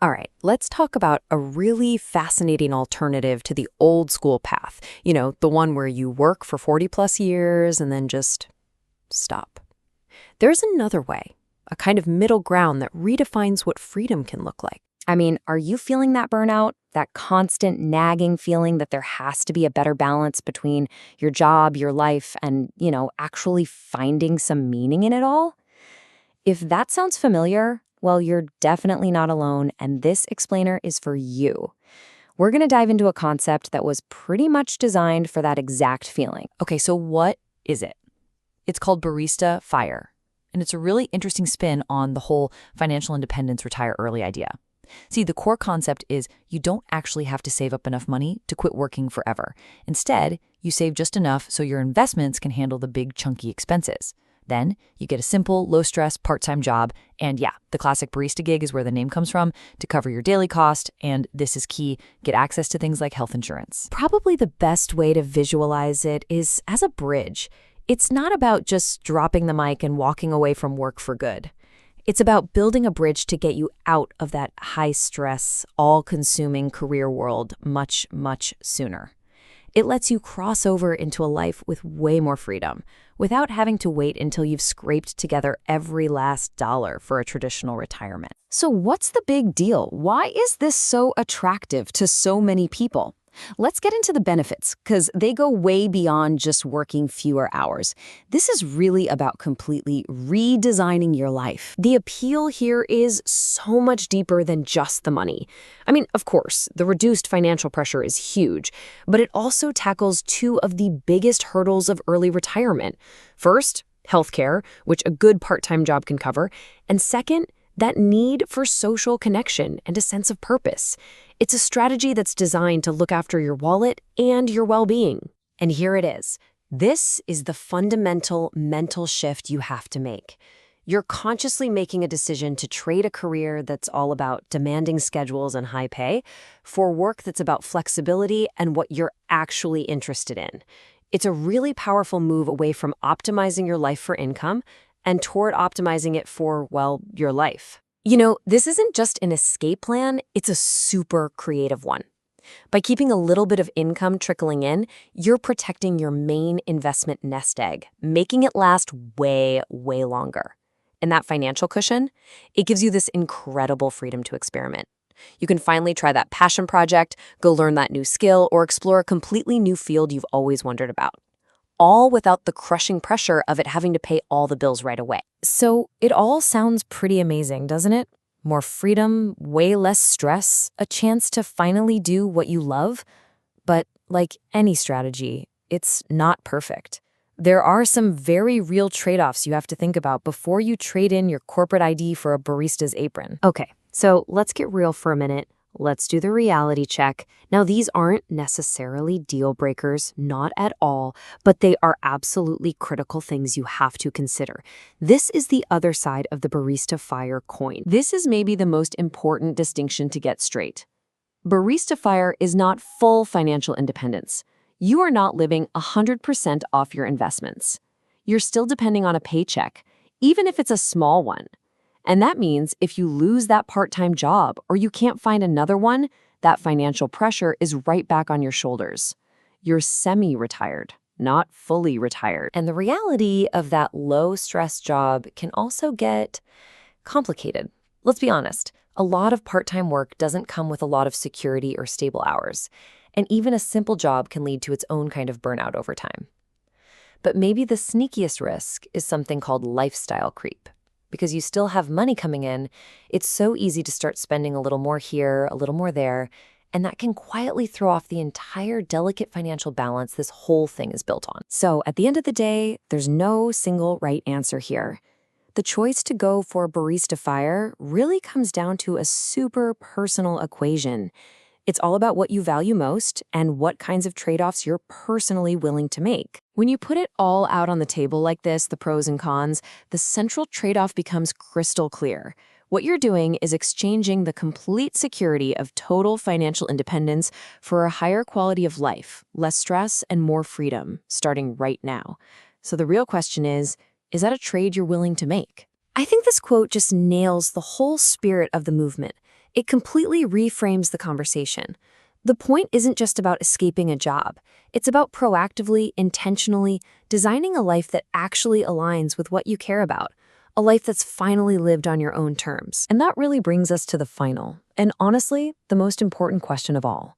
All right, let's talk about a really fascinating alternative to the old school path. The one where you work for 40 plus years and then just stop. There's another way, a kind of middle ground that redefines what freedom can look like. I mean, are you feeling that burnout? That constant nagging feeling that there has to be a better balance between your job, your life, and, actually finding some meaning in it all? If that sounds familiar, well, you're definitely not alone, and this explainer is for you. We're going to dive into a concept that was pretty much designed for that exact feeling. Okay, so what is it? It's called Barista Fire, and it's a really interesting spin on the whole financial independence, retire early idea. See, the core concept is you don't actually have to save up enough money to quit working forever. Instead, you save just enough so your investments can handle the big chunky expenses. Then you get a simple, low-stress, part-time job, and yeah, the classic barista gig is where the name comes from, to cover your daily cost, and this is key, get access to things like health insurance. Probably the best way to visualize it is as a bridge. It's not about just dropping the mic and walking away from work for good. It's about building a bridge to get you out of that high-stress, all-consuming career world much, much sooner. It lets you cross over into a life with way more freedom, without having to wait until you've scraped together every last dollar for a traditional retirement. So what's the big deal? Why is this so attractive to so many people? Let's get into the benefits, because they go way beyond just working fewer hours. This is really about completely redesigning your life. The appeal here is so much deeper than just the money. I mean, of course, the reduced financial pressure is huge, but it also tackles two of the biggest hurdles of early retirement. First, healthcare, which a good part-time job can cover, and second, that need for social connection and a sense of purpose. It's a strategy that's designed to look after your wallet and your well-being. And here it is. This is the fundamental mental shift you have to make. You're consciously making a decision to trade a career that's all about demanding schedules and high pay for work that's about flexibility and what you're actually interested in. It's a really powerful move away from optimizing your life for income and toward optimizing it for, well, your life. This isn't just an escape plan, it's a super creative one. By keeping a little bit of income trickling in, you're protecting your main investment nest egg, making it last way, way longer. And that financial cushion, it gives you this incredible freedom to experiment. You can finally try that passion project, go learn that new skill, or explore a completely new field you've always wondered about. All without the crushing pressure of it having to pay all the bills right away. So it all sounds pretty amazing, doesn't it? More freedom, way less stress, a chance to finally do what you love. But like any strategy, it's not perfect. There are some very real trade-offs you have to think about before you trade in your corporate ID for a barista's apron. Okay, so let's get real for a minute. Let's do the reality check. Now, these aren't necessarily deal breakers, not at all, but they are absolutely critical things you have to consider. This is the other side of the Barista Fire coin. This is maybe the most important distinction to get straight. Barista Fire is not full financial independence. You are not living 100% off your investments. You're still depending on a paycheck, even if it's a small one. And that means if you lose that part-time job or you can't find another one, that financial pressure is right back on your shoulders. You're semi-retired, not fully retired. And the reality of that low-stress job can also get complicated. Let's be honest, a lot of part-time work doesn't come with a lot of security or stable hours. And even a simple job can lead to its own kind of burnout over time. But maybe the sneakiest risk is something called lifestyle creep. Because you still have money coming in, it's so easy to start spending a little more here, a little more there, and that can quietly throw off the entire delicate financial balance this whole thing is built on. So at the end of the day, there's no single right answer here. The choice to go for Barista Fire really comes down to a super personal equation. It's all about what you value most and what kinds of trade-offs you're personally willing to make. When you put it all out on the table like this, the pros and cons, the central trade-off becomes crystal clear. What you're doing is exchanging the complete security of total financial independence for a higher quality of life, less stress, and more freedom, starting right now. So the real question is that a trade you're willing to make? I think this quote just nails the whole spirit of the movement. It completely reframes the conversation. The point isn't just about escaping a job. It's about proactively, intentionally designing a life that actually aligns with what you care about, a life that's finally lived on your own terms. And that really brings us to the final, and honestly, the most important question of all.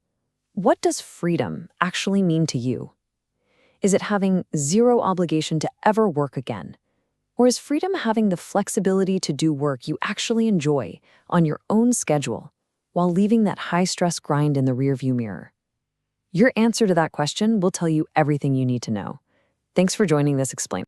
What does freedom actually mean to you? Is it having zero obligation to ever work again? Or is freedom having the flexibility to do work you actually enjoy on your own schedule while leaving that high-stress grind in the rearview mirror? Your answer to that question will tell you everything you need to know. Thanks for joining this Explain.